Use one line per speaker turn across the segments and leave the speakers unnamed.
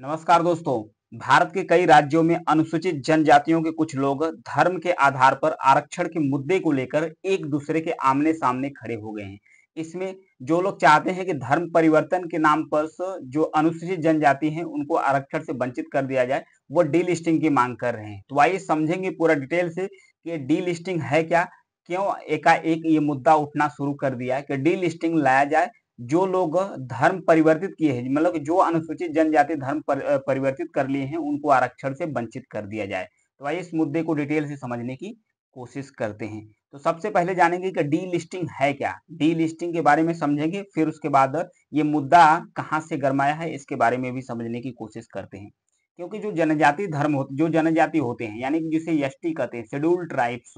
नमस्कार दोस्तों। भारत के कई राज्यों में अनुसूचित जनजातियों के कुछ लोग धर्म के आधार पर आरक्षण के मुद्दे को लेकर एक दूसरे के आमने सामने खड़े हो गए हैं। इसमें जो लोग चाहते हैं कि धर्म परिवर्तन के नाम पर जो अनुसूचित जनजाति हैं उनको आरक्षण से वंचित कर दिया जाए, वो डीलिस्टिंग की मांग कर रहे हैं। तो आइए समझेंगे पूरा डिटेल से कि डीलिस्टिंग है क्या, क्यों एकाएक ये मुद्दा उठना शुरू कर दिया है कि डीलिस्टिंग लाया जाए। जो लोग धर्म परिवर्तित किए हैं, मतलब जो अनुसूचित जनजाति धर्म परिवर्तित कर लिए हैं, उनको आरक्षण से वंचित कर दिया जाए। तो आइए इस मुद्दे को डिटेल से समझने की कोशिश करते हैं। तो सबसे पहले जानेंगे कि डी लिस्टिंग है क्या। डी लिस्टिंग के बारे में समझेंगे, फिर उसके बाद ये मुद्दा कहाँ से गरमाया है इसके बारे में भी समझने की कोशिश करते हैं। क्योंकि जो जनजाति धर्म होते, जो जनजाति होते हैं, यानी कि जिसे एसटी कहते हैं, शेड्यूल्ड ट्राइब्स,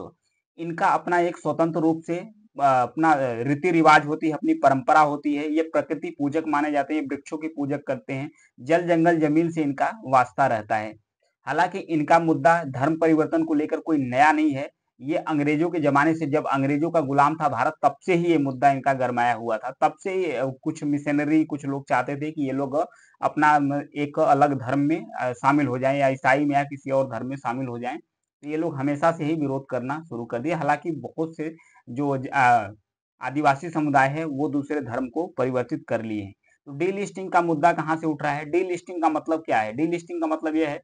इनका अपना एक स्वतंत्र रूप से अपना रीति रिवाज होती है, अपनी परंपरा होती है। ये प्रकृति पूजक माने जाते हैं, वृक्षों की पूजक करते हैं, जल जंगल जमीन से इनका वास्ता रहता है। हालांकि इनका मुद्दा धर्म परिवर्तन को लेकर कोई नया नहीं है। ये अंग्रेजों के जमाने से, जब अंग्रेजों का गुलाम था भारत, तब से ही ये मुद्दा इनका गरमाया हुआ था। तब से ही कुछ मिशनरी, कुछ लोग चाहते थे कि ये लोग अपना एक अलग धर्म में शामिल हो जाएं, या ईसाई में या किसी और धर्म में शामिल हो जाएं। तो ये लोग हमेशा से ही विरोध करना शुरू कर दिए। हालांकि बहुत से जो आदिवासी समुदाय है वो दूसरे धर्म को परिवर्तित कर लिए हैं। तो डीलिस्टिंग का मुद्दा कहाँ से उठ रहा है? डीलिस्टिंग का मतलब क्या है? डीलिस्टिंग का मतलब यह है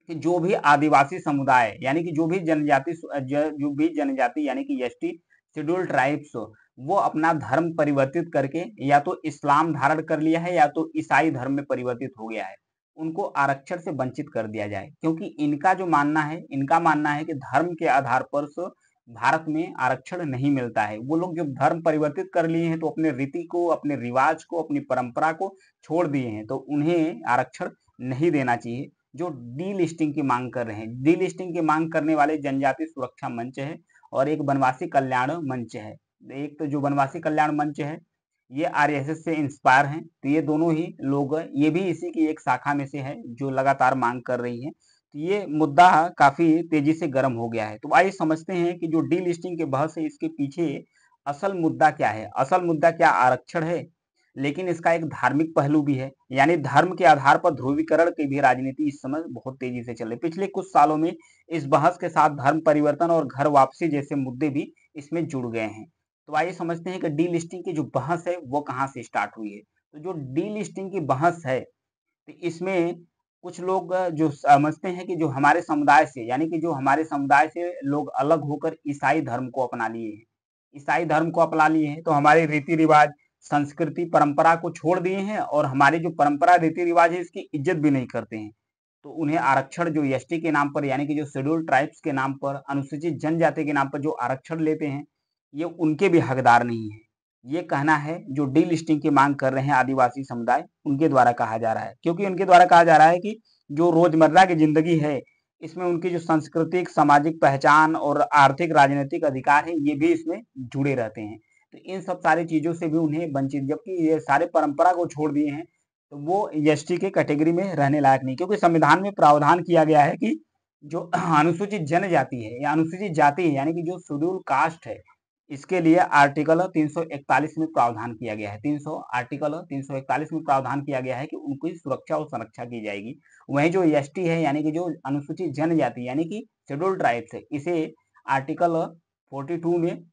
कि जो भी आदिवासी समुदाय, यानी कि जो भी जनजाति, जो भी जनजाति यानी कि एसटी, शेड्यूल ट्राइब्स, वो अपना धर्म परिवर्तित करके या तो इस्लाम धारण कर लिया है या तो ईसाई धर्म में परिवर्तित हो गया है, उनको आरक्षण से वंचित कर दिया जाए। क्योंकि इनका जो मानना है, इनका मानना है कि धर्म के आधार पर भारत में आरक्षण नहीं मिलता है। वो लोग जब धर्म परिवर्तित कर लिए हैं तो अपने रीति को, अपने रिवाज को, अपनी परंपरा को छोड़ दिए हैं, तो उन्हें आरक्षण नहीं देना चाहिए। जो डीलिस्टिंग की मांग कर रहे हैं, डीलिस्टिंग की मांग करने वाले जनजाति सुरक्षा मंच है और एक वनवासी कल्याण मंच है। एक तो जो वनवासी कल्याण मंच है, ये आरएसएस से इंस्पायर हैं। तो ये दोनों ही लोग, ये भी इसी की एक शाखा में से है जो लगातार मांग कर रही है। तो ये मुद्दा काफी तेजी से गर्म हो गया है। तो आइए समझते हैं कि जो डीलिस्टिंग के बहस है, इसके पीछे असल मुद्दा क्या है। असल मुद्दा क्या आरक्षण है, लेकिन इसका एक धार्मिक पहलू भी है। यानी धर्म के आधार पर ध्रुवीकरण की भी राजनीति इस समय बहुत तेजी से चल रही है। पिछले कुछ सालों में इस बहस के साथ धर्म परिवर्तन और घर वापसी जैसे मुद्दे भी इसमें जुड़ गए हैं। तो आइए समझते हैं कि डी लिस्टिंग की जो बहस है वो कहाँ से स्टार्ट हुई है। तो जो डी लिस्टिंग की बहस है, तो इसमें कुछ लोग जो समझते हैं कि जो हमारे समुदाय से, यानी कि जो हमारे समुदाय से लोग अलग होकर ईसाई धर्म को अपना लिए हैं, ईसाई धर्म को अपना लिए हैं, तो हमारे रीति रिवाज, संस्कृति, परंपरा को छोड़ दिए हैं और हमारी जो परंपरा, रीति रिवाज है, इसकी इज्जत भी नहीं करते हैं। तो उन्हें आरक्षण जो एसटी के नाम पर, यानी कि जो शेड्यूल ट्राइब्स के नाम पर, अनुसूचित जनजाति के नाम पर जो आरक्षण लेते हैं, ये उनके भी हकदार नहीं है। ये कहना है जो डी लिस्टिंग की मांग कर रहे हैं आदिवासी समुदाय, उनके द्वारा कहा जा रहा है। क्योंकि उनके द्वारा कहा जा रहा है कि जो रोजमर्रा की जिंदगी है, इसमें उनकी जो सांस्कृतिक, सामाजिक पहचान और आर्थिक, राजनीतिक अधिकार है, ये भी इसमें जुड़े रहते हैं। तो इन सब सारी चीजों से भी उन्हें वंचित, जबकि ये सारे परंपरा को छोड़ दिए हैं, तो वो एसटी के कैटेगरी में रहने लायक नहीं। क्योंकि संविधान में प्रावधान किया गया है कि जो अनुसूचित जनजाति है या अनुसूचित जाति है, यानी कि जो शेड्यूल कास्ट है, इसके लिए आर्टिकल 341 में प्रावधान किया गया है। 300 आर्टिकल 341 में प्रावधान किया गया है कि उनकी सुरक्षा और संरक्षा की जाएगी। वहीं जो एसटी है, यानी कि जो अनुसूचित जनजाति यानी कि शेड्यूल ट्राइब्स है, इसे आर्टिकल 42 में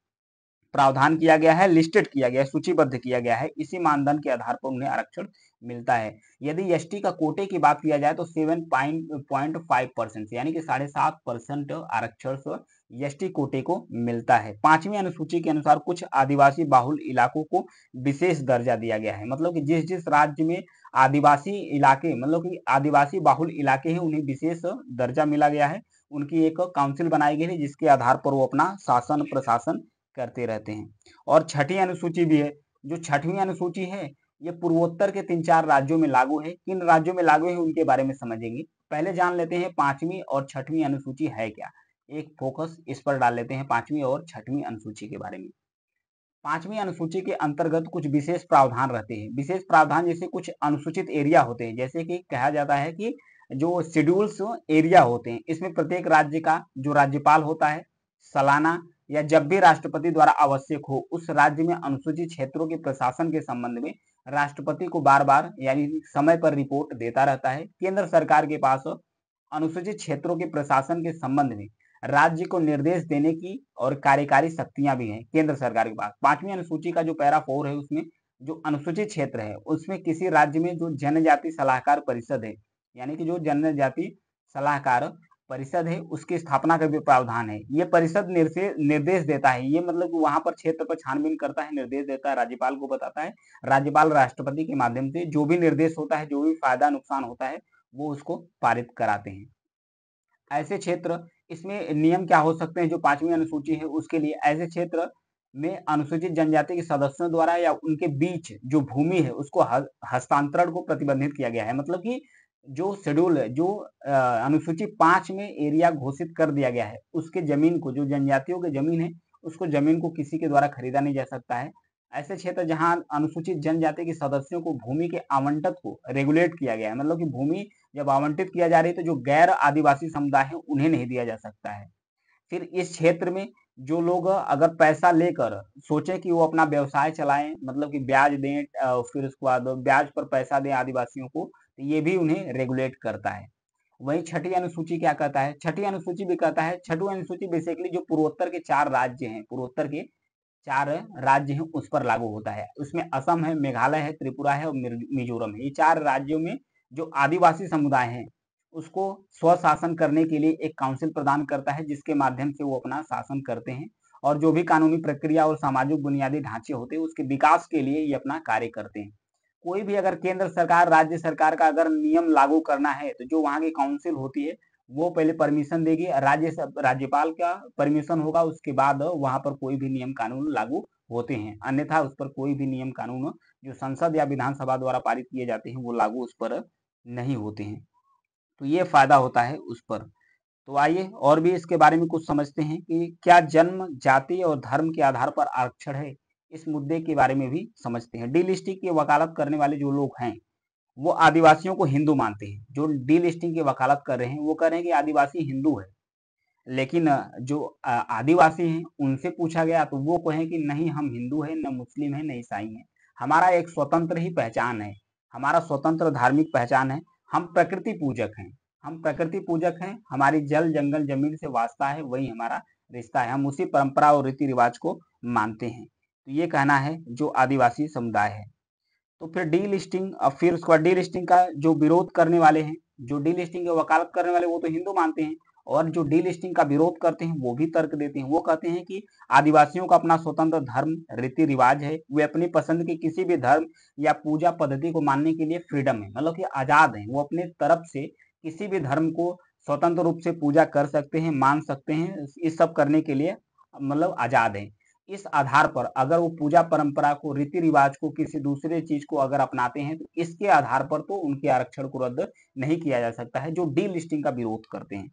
प्रावधान किया गया है, लिस्टेड किया गया है, सूचीबद्ध किया गया है। इसी मानदंड के आधार पर उन्हें आरक्षण मिलता है। यदि एसटी का कोटे की बात किया जाए तो 7.5% यानी कि 7.5% आरक्षण एसटी कोटे को मिलता है। 5वीं अनुसूची के अनुसार कुछ आदिवासी बाहुल इलाकों को विशेष दर्जा दिया गया है। मतलब कि जिस जिस राज्य में आदिवासी इलाके, मतलब कि आदिवासी बाहुल इलाके हैं, उन्हें विशेष दर्जा मिला गया है। उनकी एक काउंसिल बनाई गई है जिसके आधार पर वो अपना शासन प्रशासन करते रहते हैं। और छठी अनुसूची भी है। जो छठवीं अनुसूची है, ये पूर्वोत्तर के 3-4 राज्यों में लागू है। किन राज्यों में लागू है उनके बारे में समझेंगे। पहले जान लेते हैं 5वीं और छठवीं अनुसूची है क्या। एक फोकस इस पर डाल लेते हैं 5वीं और छठवीं अनुसूची के बारे में। 5वीं अनुसूची के अंतर्गत कुछ विशेष प्रावधान रहते हैं। विशेष प्रावधान जैसे कुछ अनुसूचित एरिया होते हैं, जैसे कि कहा जाता है कि जो शेड्यूल्स एरिया होते हैं, इसमें प्रत्येक राज्य का जो राज्यपाल होता है, सालाना या जब भी राष्ट्रपति द्वारा आवश्यक हो, उस राज्य में अनुसूचित क्षेत्रों के प्रशासन के संबंध में राष्ट्रपति को बार बार यानी समय पर रिपोर्ट देता रहता है। केंद्र सरकार के पास अनुसूचित क्षेत्रों के प्रशासन के संबंध में राज्य को निर्देश देने की और कार्यकारी शक्तियां भी हैं केंद्र सरकार के पास। 5वीं अनुसूची का जो पैरा 4 है उसमें जो अनुसूचित क्षेत्र है उसमें किसी राज्य में जो जनजाति सलाहकार परिषद है यानी कि जो जनजाति सलाहकार परिषद है उसकी स्थापना का भी प्रावधान है। ये परिषद निर्देश देता है, ये मतलब कि वहां पर क्षेत्र पर छानबीन करता है, निर्देश देता है, राज्यपाल को बताता है। राज्यपाल राष्ट्रपति के माध्यम से जो भी निर्देश होता है, जो भी फायदा नुकसान होता है, वो उसको पारित कराते हैं। ऐसे क्षेत्र इसमें नियम क्या हो सकते हैं जो 5वीं अनुसूची है उसके लिए, ऐसे क्षेत्र में अनुसूचित जनजाति के सदस्यों द्वारा या उनके बीच जो भूमि है उसको हस्तांतरण को प्रतिबंधित किया गया है। मतलब कि जो शेड्यूल है, जो अनुसूची 5 में एरिया घोषित कर दिया गया है उसके जमीन को, जो जनजातियों की जमीन है उसको, जमीन को किसी के द्वारा खरीदा नहीं जा सकता है। ऐसे क्षेत्र जहां अनुसूचित जनजाति के सदस्यों को भूमि के आवंटन को रेगुलेट किया गया है, मतलब कि भूमि जब आवंटित किया जा रही है तो जो गैर आदिवासी समुदाय है उन्हें नहीं दिया जा सकता है। फिर इस क्षेत्र में जो लोग अगर पैसा लेकर सोचे कि वो अपना व्यवसाय चलाएं, मतलब कि ब्याज दें, फिर उसके बाद ब्याज पर पैसा दें आदिवासियों को, तो ये भी उन्हें रेगुलेट करता है। वहीं छठी अनुसूची क्या कहता है, छठी अनुसूची भी कहता है, छठी अनुसूची बेसिकली जो पूर्वोत्तर के 4 राज्य हैं, पूर्वोत्तर के 4 राज्य हैं उस पर लागू होता है। उसमें असम है, मेघालय है, त्रिपुरा है और मिजोरम है। ये 4 राज्यों में जो आदिवासी समुदाय हैं उसको स्वशासन करने के लिए एक काउंसिल प्रदान करता है जिसके माध्यम से वो अपना शासन करते हैं और जो भी कानूनी प्रक्रिया और सामाजिक बुनियादी ढांचे होते हैं उसके विकास के लिए ये अपना कार्य करते हैं। कोई भी अगर केंद्र सरकार, राज्य सरकार का अगर नियम लागू करना है तो जो वहाँ की काउंसिल होती है वो पहले परमिशन देगी, राज्यपाल का परमिशन होगा, उसके बाद वहां पर कोई भी नियम कानून लागू होते हैं। अन्यथा उस पर कोई भी नियम कानून जो संसद या विधानसभा द्वारा पारित किए जाते हैं वो लागू उस पर नहीं होते हैं। तो ये फायदा होता है उस पर। तो आइए और भी इसके बारे में कुछ समझते हैं कि क्या जन्म, जाति और धर्म के आधार पर आरक्षण है, इस मुद्दे के बारे में भी समझते हैं। डीलिस्टिंग की वकालत करने वाले जो लोग हैं वो आदिवासियों को हिंदू मानते हैं। जो डीलिस्टिंग की वकालत कर रहे हैं वो कह रहे हैं कि आदिवासी हिंदू है, लेकिन जो आदिवासी हैं उनसे पूछा गया तो वो कहें कि नहीं, हम हिंदू हैं, न मुस्लिम हैं, न ईसाई हैं, हमारा एक स्वतंत्र ही पहचान है, हमारा स्वतंत्र धार्मिक पहचान है, हम प्रकृति पूजक हैं, हम प्रकृति पूजक हैं, हमारी जल जंगल जमीन से वास्ता है, वही हमारा रिश्ता है, हम उसी परंपरा और रीति रिवाज को मानते हैं। तो ये कहना है जो आदिवासी समुदाय है। तो फिर डी लिस्टिंग, फिर उसके बाद डी लिस्टिंग का जो विरोध करने वाले हैं, जो डी लिस्टिंग की वकालत करने वाले वो तो हिंदू मानते हैं, और जो डी लिस्टिंग का विरोध करते हैं वो भी तर्क देते हैं। वो कहते हैं कि आदिवासियों का अपना स्वतंत्र धर्म रीति रिवाज है, वे अपनी पसंद के किसी भी धर्म या पूजा पद्धति को मानने के लिए फ्रीडम है, मतलब कि आजाद हैं, वो अपने तरफ से किसी भी धर्म को स्वतंत्र रूप से पूजा कर सकते हैं, मान सकते हैं, इस सब करने के लिए मतलब आजाद है। इस आधार पर अगर वो पूजा परंपरा को, रीति रिवाज को, किसी दूसरे चीज को अगर अपनाते हैं तो इसके आधार पर तो उनके आरक्षण को रद्द नहीं किया जा सकता है, जो डी लिस्टिंग का विरोध करते हैं।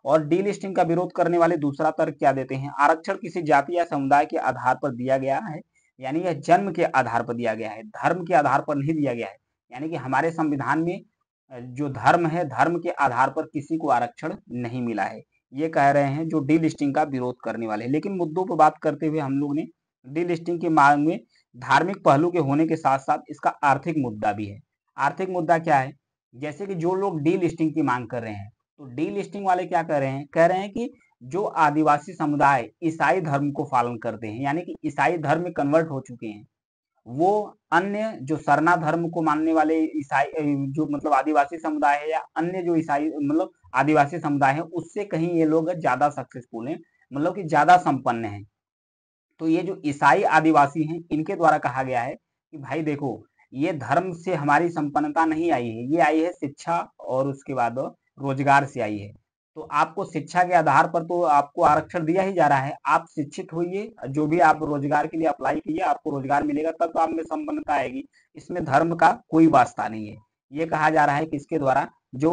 और डी लिस्टिंग का विरोध करने वाले दूसरा तर्क क्या देते हैं, आरक्षण किसी जाति या समुदाय के आधार पर दिया गया है, यानी यह जन्म के आधार पर दिया गया है, धर्म के आधार पर नहीं दिया गया है। यानी कि हमारे संविधान में जो धर्म है, धर्म के आधार पर किसी को आरक्षण नहीं मिला है, ये कह रहे हैं जो डी लिस्टिंग का विरोध करने वाले। लेकिन मुद्दों पर बात करते हुए हम लोग ने डी लिस्टिंग की मांग में धार्मिक पहलू के होने के साथ साथ इसका आर्थिक मुद्दा भी है। आर्थिक मुद्दा क्या है, जैसे कि जो लोग डी लिस्टिंग की मांग कर रहे हैं तो डी लिस्टिंग वाले क्या कर रहे हैं, कह रहे हैं कि जो आदिवासी समुदाय ईसाई धर्म को पालन करते हैं, यानी कि ईसाई धर्म में कन्वर्ट हो चुके हैं, वो अन्य जो सरना धर्म को मानने वाले ईसाई, जो मतलब आदिवासी समुदाय है, या अन्य जो ईसाई मतलब आदिवासी समुदाय है, उससे कहीं ये लोग ज्यादा सक्सेसफुल हैं, मतलब कि ज्यादा संपन्न हैं। तो ये जो ईसाई आदिवासी हैं इनके द्वारा कहा गया है कि भाई देखो, ये धर्म से हमारी संपन्नता नहीं आई है, ये आई है शिक्षा और उसके बाद रोजगार से आई है। तो आपको शिक्षा के आधार पर तो आपको आरक्षण दिया ही जा रहा है, आप शिक्षित होइए, जो भी आप रोजगार के लिए अप्लाई कीजिए, आपको रोजगार मिलेगा तब तो आप में संपन्नता आएगी, इसमें धर्म का कोई वास्ता नहीं है। ये कहा जा रहा है कि इसके द्वारा जो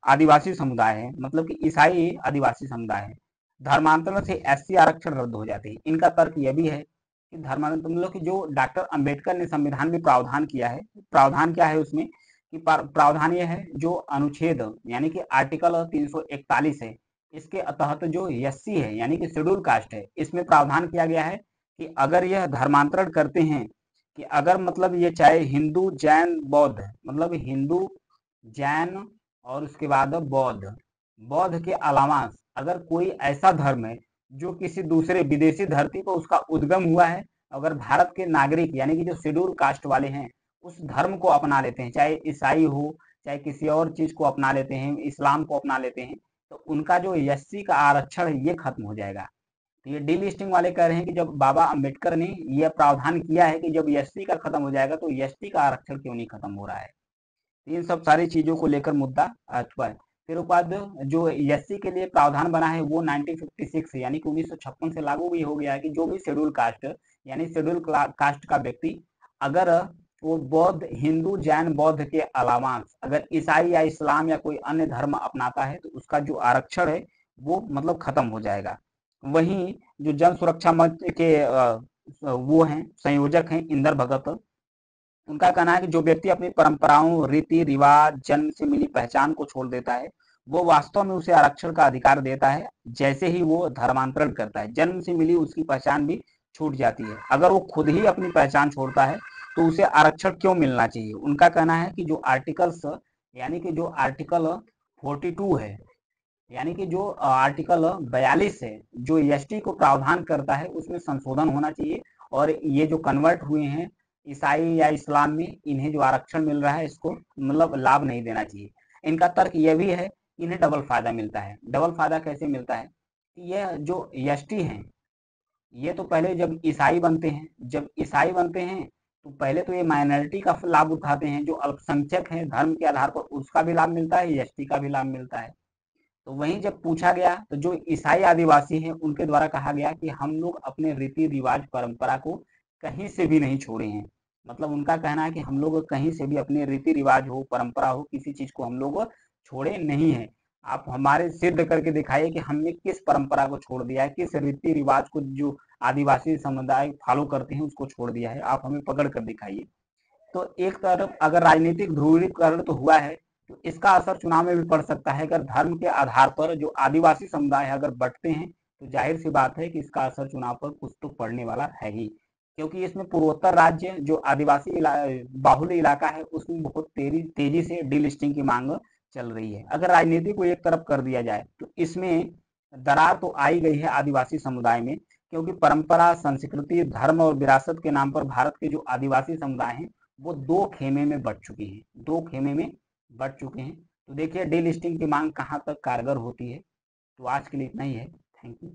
आदिवासी समुदाय है, मतलब कि ईसाई आदिवासी समुदाय है, धर्मांतरण से एससी आरक्षण रद्द हो जाते हैं। इनका तर्क यह भी है कि धर्मांतरण मतलब कि जो डॉक्टर अंबेडकर ने संविधान में प्रावधान किया है, प्रावधान क्या है उसमें कि प्रावधान यह है, जो अनुच्छेद यानी कि आर्टिकल 341 है, इसके तहत जो एससी है यानी कि शेड्यूल कास्ट है, इसमें प्रावधान किया गया है कि अगर यह धर्मांतरण करते हैं कि अगर मतलब ये चाहे हिंदू जैन बौद्ध मतलब हिंदू जैन और उसके बाद बौद्ध बौद्ध के अलावा अगर कोई ऐसा धर्म है जो किसी दूसरे विदेशी धरती पर उसका उद्गम हुआ है, अगर भारत के नागरिक यानी कि जो शेड्यूल कास्ट वाले हैं उस धर्म को अपना लेते हैं, चाहे ईसाई हो चाहे किसी और चीज को अपना लेते हैं, इस्लाम को अपना लेते हैं, तो उनका जो एससी का आरक्षण है ये खत्म हो जाएगा। तो ये डीलिस्टिंग वाले कह रहे हैं कि जब बाबा अम्बेडकर ने यह प्रावधान किया है कि जब एससी का खत्म हो जाएगा तो एसटी का आरक्षण क्यों नहीं खत्म हो रहा है। तो इन सब सारी चीजों को लेकर मुद्दा आ चुका है। फिर उसके बाद जो एससी के लिए प्रावधान बना है वो 1956 यानी कि 1956 से लागू भी हो गया है कि जो भी शेड्यूल कास्ट यानी शेड्यूल कास्ट का व्यक्ति अगर वो बौद्ध हिंदू जैन बौद्ध के अलावा अगर ईसाई या इस्लाम या कोई अन्य धर्म अपनाता है तो उसका जो आरक्षण है वो मतलब खत्म हो जाएगा। वहीं जो जन सुरक्षा मंच के वो हैं संयोजक हैं इंदर भगत, उनका कहना है कि जो व्यक्ति अपनी परंपराओं रीति रिवाज जन्म से मिली पहचान को छोड़ देता है वो वास्तव में उसे आरक्षण का अधिकार देता है। जैसे ही वो धर्मांतरण करता है जन्म से मिली उसकी पहचान भी छूट जाती है। अगर वो खुद ही अपनी पहचान छोड़ता है तो उसे आरक्षण क्यों मिलना चाहिए। उनका कहना है कि जो आर्टिकल्स यानी कि जो आर्टिकल 42 है यानी कि जो आर्टिकल 42 है जो एसटी को प्रावधान करता है उसमें संशोधन होना चाहिए और ये जो कन्वर्ट हुए हैं ईसाई या इस्लाम में इन्हें जो आरक्षण मिल रहा है इसको मतलब लाभ नहीं देना चाहिए। इनका तर्क यह भी है कि इन्हें डबल फायदा मिलता है। डबल फायदा कैसे मिलता है कि यह जो एसटी हैं ये तो पहले जब ईसाई बनते हैं तो पहले तो ये माइनॉरिटी का लाभ उठाते हैं, जो अल्पसंख्यक हैं धर्म के आधार पर उसका भी लाभ मिलता है, एसटी का भी लाभ मिलता है। तो वहीं जब पूछा गया तो जो ईसाई आदिवासी हैं उनके द्वारा कहा गया कि हम लोग अपने रीति रिवाज परंपरा को कहीं से भी नहीं छोड़े हैं। मतलब उनका कहना है कि हम लोग कहीं से भी अपने रीति रिवाज हो परंपरा हो किसी चीज को हम लोग छोड़े नहीं है। आप हमारे सिद्ध करके दिखाइए कि हमने किस परंपरा को छोड़ दिया है, किस रीति रिवाज को जो आदिवासी समुदाय फॉलो करते हैं उसको छोड़ दिया है, आप हमें पकड़ कर दिखाइए। तो एक तरफ अगर राजनीतिक ध्रुवीकरण तो हुआ है तो इसका असर चुनाव में भी पड़ सकता है। अगर धर्म के आधार पर जो आदिवासी समुदाय है अगर बढ़ते हैं तो जाहिर सी बात है कि इसका असर चुनाव पर कुछ तो पड़ने वाला है ही, क्योंकि इसमें पूर्वोत्तर राज्य जो आदिवासी बाहुल्य इलाका है उसमें बहुत तेजी से डीलिस्टिंग की मांग चल रही है। अगर राजनीति को एक तरफ कर दिया जाए तो इसमें दरार तो आई गई है आदिवासी समुदाय में, क्योंकि परंपरा संस्कृति धर्म और विरासत के नाम पर भारत के जो आदिवासी समुदाय हैं वो दो खेमे में बट चुके हैं, दो खेमे में बट चुके हैं। तो देखिए डीलिस्टिंग की मांग कहाँ तक कारगर होती है। तो आज के लिए इतना ही है। Thank you.